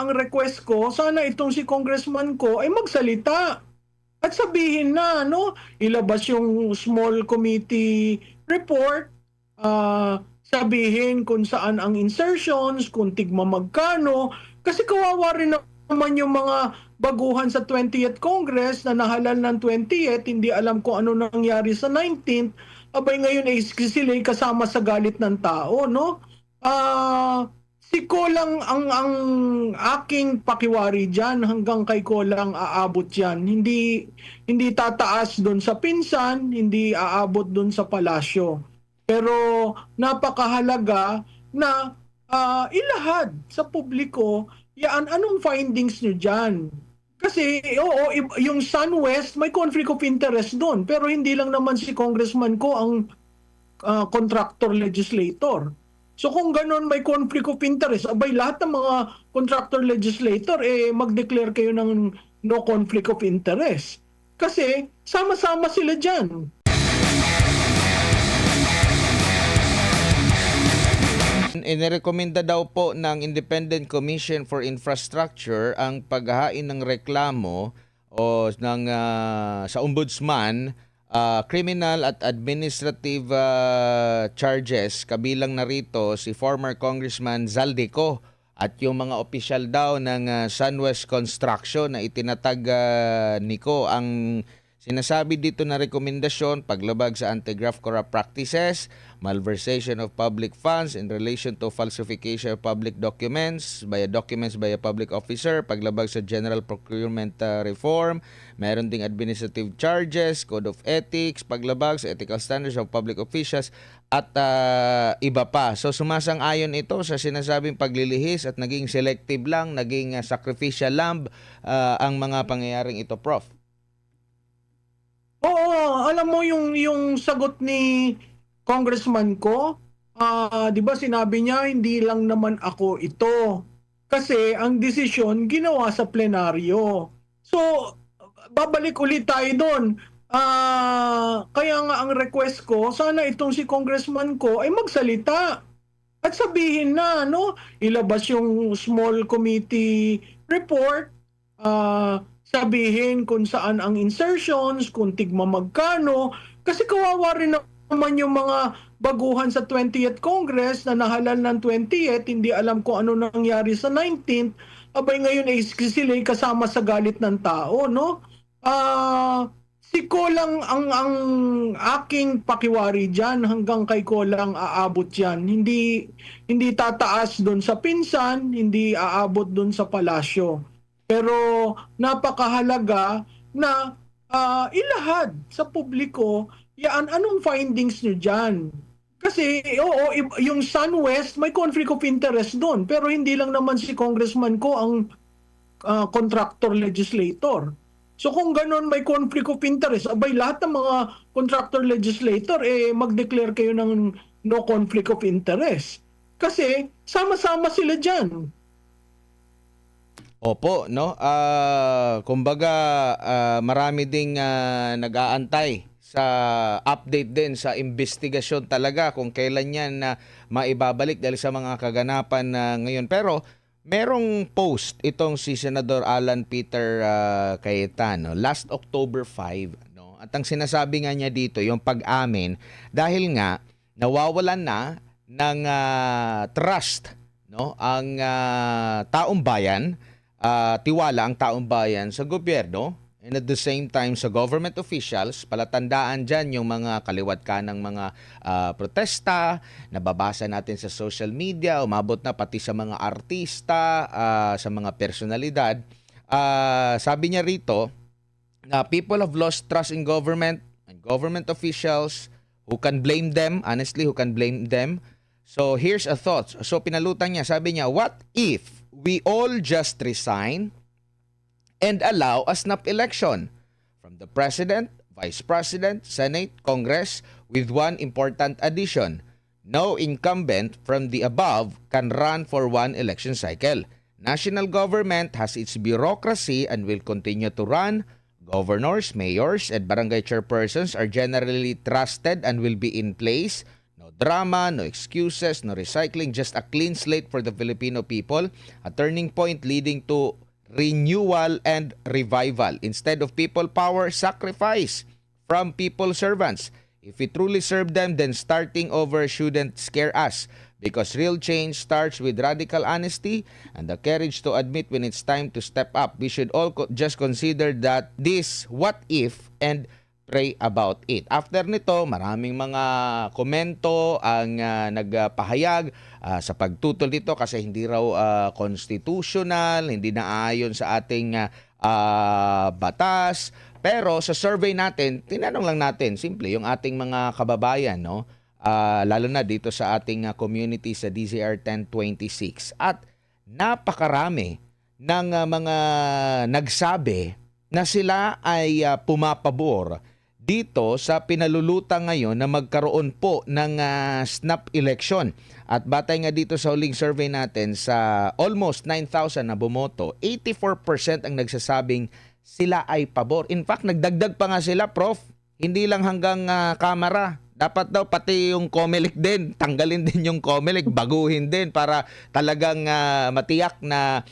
ang request ko, sana itong si congressman ko ay magsalita at sabihin na, no, ilabas yung small committee report, sabihin kung saan ang insertions, kung tigma magkano, kasi kawawa rin naman yung mga baguhan sa 20th Congress na nahalal ng 20th, hindi alam kung ano nangyari sa 19th, abay ngayon ay sila kasama sa galit ng tao, no? Si Ko lang ang aking pakiwari diyan, hanggang kay Ko lang aabot 'yan. Hindi tataas doon sa pinsan, hindi aabot doon sa palasyo. Pero napakahalaga na ilahad sa publiko yan, anong findings nyo dyan. Kasi oo, yung SunWest may conflict of interest doon, pero hindi lang naman si congressman ko ang contractor legislator. So kung ganun may conflict of interest, abay lahat ng mga contractor legislator mag-declare kayo ng no conflict of interest. Kasi sama-sama sila diyan. Inirekomenda daw po ng Independent Commission for Infrastructure ang paghahain ng reklamo o sa ombudsman, criminal at administrative charges. Kabilang na rito si former Congressman Zaldico at yung mga opisyal daw ng SunWest Construction na itinatag niko. Ang sinasabi dito na rekomendasyon, paglabag sa anti-graft corrupt practices, malversation of public funds in relation to falsification of public documents by a public officer, paglabag sa general procurement reform, meron ding administrative charges, code of ethics, paglabag sa ethical standards of public officials, at iba pa. So sumasang-ayon ito sa sinasabing paglilihis at naging selective lang, naging sacrificial lamb ang mga pangyayaring ito, Prof. Oo, alam mo yung sagot ni congressman ko, 'di ba sinabi niya hindi lang naman ako ito. Kasi ang desisyon ginawa sa plenaryo. So babalik ulit tayo doon. Kaya nga ang request ko, sana itong si congressman ko ay magsalita at sabihin na, no, ilabas yung small committee report, sabihin kung saan ang insertions, kung tigma magkano, kasi kawawa rin naman yung mga baguhan sa 20th Congress na nahalal ng 20th, hindi alam kung ano nangyari sa 19th, abay ngayon ay sila kasama sa galit ng tao, no? Si Ko lang ang aking pakiwari diyan, hanggang kay Ko lang aabot 'yan. Hindi tataas doon sa pinsan, hindi aabot doon sa palasyo. Pero napakahalaga na ilahad sa publiko yan, anong findings nyo dyan. Kasi oo, yung SunWest may conflict of interest doon, pero hindi lang naman si congressman ko ang contractor legislator. So kung ganun may conflict of interest, abay lahat ng mga contractor legislator mag-declare kayo ng no conflict of interest. Kasi sama-sama sila dyan. Opo, no? Kumbaga, marami ding nag-aantay sa update din sa investigasyon talaga kung kailan yan na maibabalik dahil sa mga kaganapan ngayon. Pero merong post itong si Senador Alan Peter Cayetano last October 5, no? At ang sinasabi nga niya dito, yung pag-amin, dahil nga nawawalan na ng trust, no, ang taong bayan, tiwala ang taong bayan sa gobyerno, and at the same time sa government officials. Palatandaan dyan yung mga kaliwat ka ng mga protesta, nababasa natin sa social media, umabot na pati sa mga artista, sa mga personalidad. Sabi niya rito na people have lost trust in government and government officials. Who can blame them? Honestly, who can blame them? So here's a thought. So pinalutan niya, sabi niya, what if we all just resign and allow a snap election from the President, Vice President, Senate, Congress, with one important addition. No incumbent from the above can run for one election cycle. National government has its bureaucracy and will continue to run. Governors, mayors, and barangay chairpersons are generally trusted and will be in place. No drama, no excuses, no recycling, just a clean slate for the Filipino people, a turning point leading to renewal and revival. Instead of people power, sacrifice from people servants. If we truly serve them, then starting over shouldn't scare us because real change starts with radical honesty and the courage to admit when it's time to step up. We should all just consider that this what if and pray about it. After nito, maraming mga komento ang nagpahayag sa pagtutol nito kasi hindi raw constitutional, hindi naayon sa ating batas. Pero sa survey natin, tinanong lang natin, simple, yung ating mga kababayan, no? Lalo na dito sa ating community sa DZR 1026. At napakarami ng mga nagsabi na sila ay pumapabor dito sa pinalulutan ngayon na magkaroon po ng snap election. At batay nga dito sa huling survey natin sa almost 9,000 na bumoto, 84% ang nagsasabing sila ay pabor. In fact, nagdagdag pa nga sila, Prof. Hindi lang hanggang kamera. Dapat daw pati yung COMELEC din. Tanggalin din yung COMELEC. Baguhin din para talagang matiyak na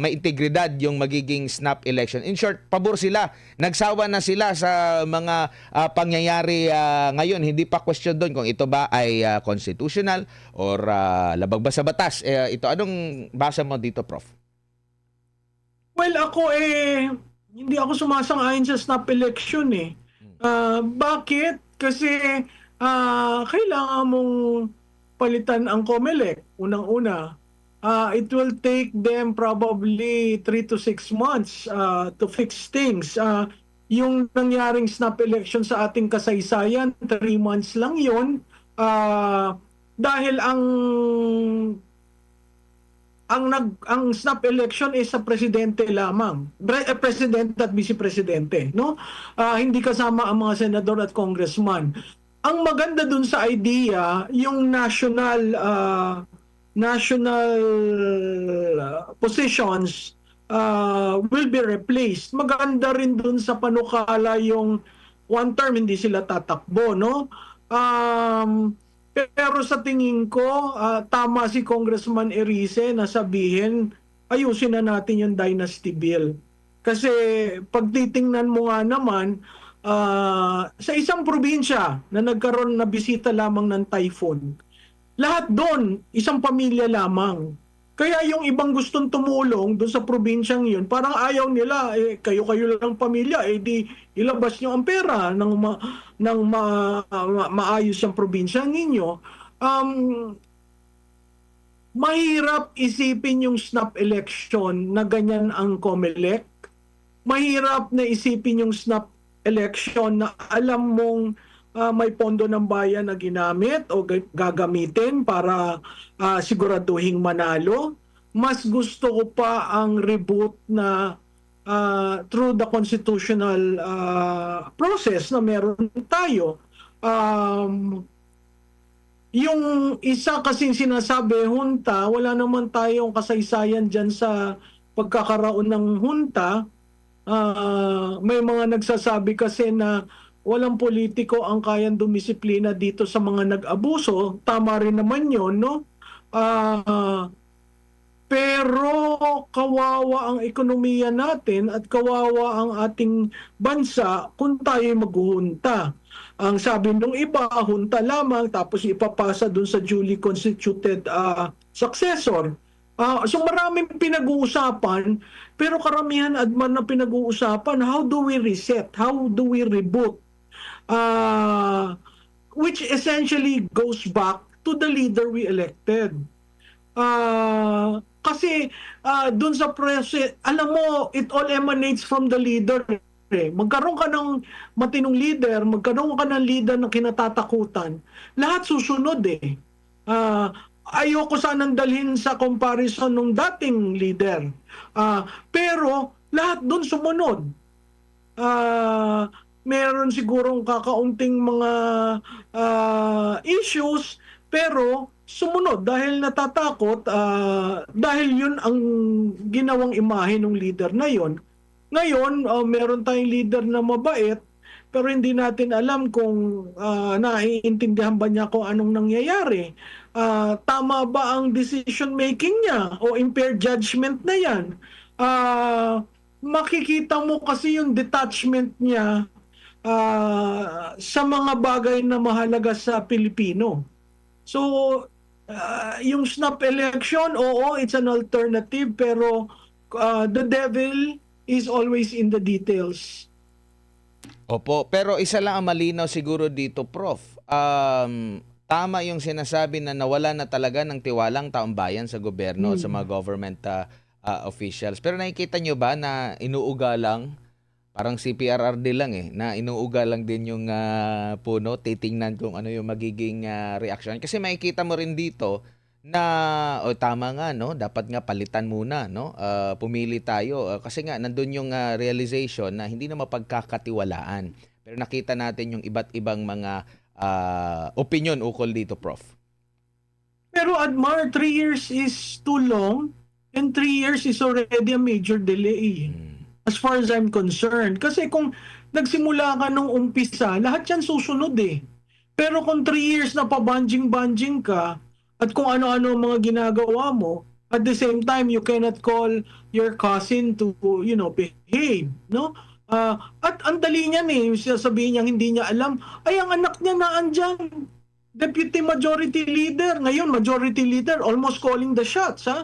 may integridad yung magiging snap election. In short, pabor sila. Nagsawa na sila sa mga pangyayari ngayon. Hindi pa question doon kung ito ba ay constitutional or labag ba sa batas. Ito, anong basa mo dito, Prof? Well, ako hindi ako sumasang-ayon sa snap election eh. Bakit? Kasi kailangan mong palitan ang COMELEC. Unang-una, it will take them probably 3 to 6 months to fix things. Yung nangyaring snap election sa ating kasaysayan, 3 months lang yun. Dahil ang snap election is sa presidente lamang. President at vice presidente, no? Hindi kasama ang mga senador at congressman. Ang maganda dun sa idea, yung national positions will be replaced. Maganda rin dun sa panukala yung one term hindi sila tatakbo, no? Pero sa tingin ko, tama si Congressman Erice na sabihin, ayusin na natin yung dynasty bill. Kasi pag titingnan mo nga naman, sa isang probinsya na nagkaroon na bisita lamang ng typhoon, lahat doon, isang pamilya lamang. Kaya yung ibang gustong tumulong doon sa probinsyang yun, parang ayaw nila, kayo-kayo lang pamilya, di ilabas nyo ang pera ng maayos yung probinsya ninyo. Mahirap isipin yung snap election na ganyan ang COMELEC. Mahirap na isipin yung snap election na alam mong may pondo ng bayan na ginamit o gagamitin para siguraduhing manalo. Mas gusto ko pa ang reboot na through the constitutional process na meron tayo. Yung isa kasing sinasabi, hunta, wala naman tayong kasaysayan dyan sa pagkakaroon ng hunta. May mga nagsasabi kasi na walang politiko ang kayang dumisiplina dito sa mga nag-abuso. Tama rin naman yun, no? Pero kawawa ang ekonomiya natin at kawawa ang ating bansa kung tayo maghuhunta. Ang sabi nung iba, hunta lamang tapos ipapasa dun sa duly constituted successor. So maraming pinag-uusapan, pero karamihan adman na pinag-uusapan, how do we reset? How do we reboot? Which essentially goes back to the leader we elected. Kasi dun sa alam mo, it all emanates from the leader. Magkaroon ka ng matinong leader, magkaroon ka ng leader na kinatatakutan, lahat susunod eh. Ayoko sanang dalhin sa comparison ng dating leader. Pero lahat dun sumunod. Meron sigurong kakaunting mga issues, pero sumunod dahil natatakot, dahil yun ang ginawang imahe ng leader na yun. Ngayon, meron tayong leader na mabait, pero hindi natin alam kung naiintindihan ba niya kung anong nangyayari. Tama ba ang decision making niya o impaired judgment na yan? Makikita mo kasi yung detachment niya sa mga bagay na mahalaga sa Pilipino. So, yung snap election, oo, it's an alternative, pero the devil is always in the details. Opo, pero isa lang ang malinaw siguro dito, Prof. Tama yung sinasabi na nawala na talaga ng tiwalang taong bayan sa gobyerno, sa mga government officials. Pero nakikita nyo ba na inuugalang, parang CPRRD lang na inuugalang din yung puno, titingnan kung ano yung magiging reaction. Kasi makikita mo rin dito na tama nga, no, dapat nga palitan muna, no, pumili tayo kasi nga nandun yung realization na hindi na mapagkakatiwalaan. Pero nakita natin yung iba't ibang mga opinion ukol dito, Prof. Pero Admar, 3 years is too long, and 3 years is already a major delay as far as I'm concerned. Kasi kung nagsimula ka nung umpisa, lahat yan susunod Pero kung 3 years na pabanjing-banjing ka, at kung ano-ano ang mga ginagawa mo, at the same time, you cannot call your cousin to, behave, no? At ang dali niyan sasabihin niya hindi niya alam, ay ang anak niya na andyan, Deputy Majority Leader, ngayon Majority Leader, almost calling the shots, ha?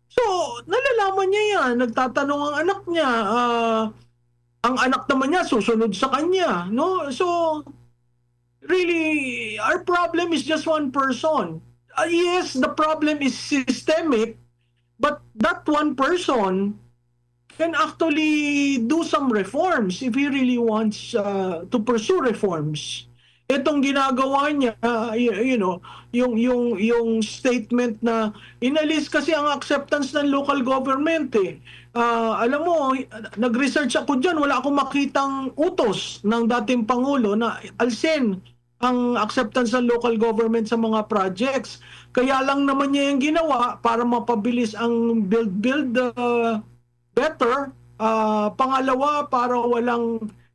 So, nalalaman niya yan, nagtatanong ang anak niya, ang anak naman niya susunod sa kanya, no? So, really, our problem is just one person. Yes, the problem is systemic, but that one person can actually do some reforms if he really wants to pursue reforms. Itong ginagawa niya, yung statement na inalis kasi ang acceptance ng local government alam mo, nag-research ako dyan, wala akong makitang utos ng dating Pangulo na alsin ang acceptance ng local government sa mga projects. Kaya lang naman niya yung ginawa para mapabilis ang build better. Pangalawa, para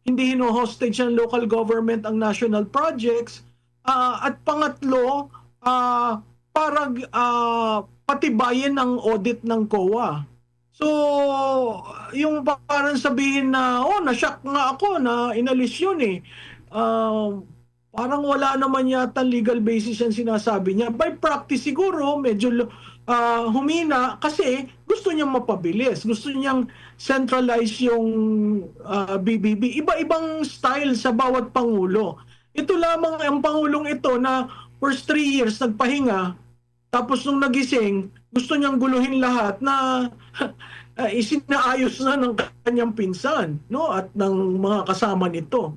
hindi hino-hostage ng local government ang national projects. At pangatlo, para patibayin ang audit ng COA. So, yung parang sabihin na, na-shock nga ako na inalis yun parang wala naman yata legal basis yung sinasabi niya. By practice siguro, medyo humina kasi gusto niyang mapabilis. Gusto niyang centralize yung BBB. Iba-ibang style sa bawat Pangulo. Ito lamang ang Pangulong ito na first 3 years nagpahinga, tapos nung nagising, gusto niyang guluhin lahat na isinaayos na ng kanyang pinsan, no, at ng mga kasama nito.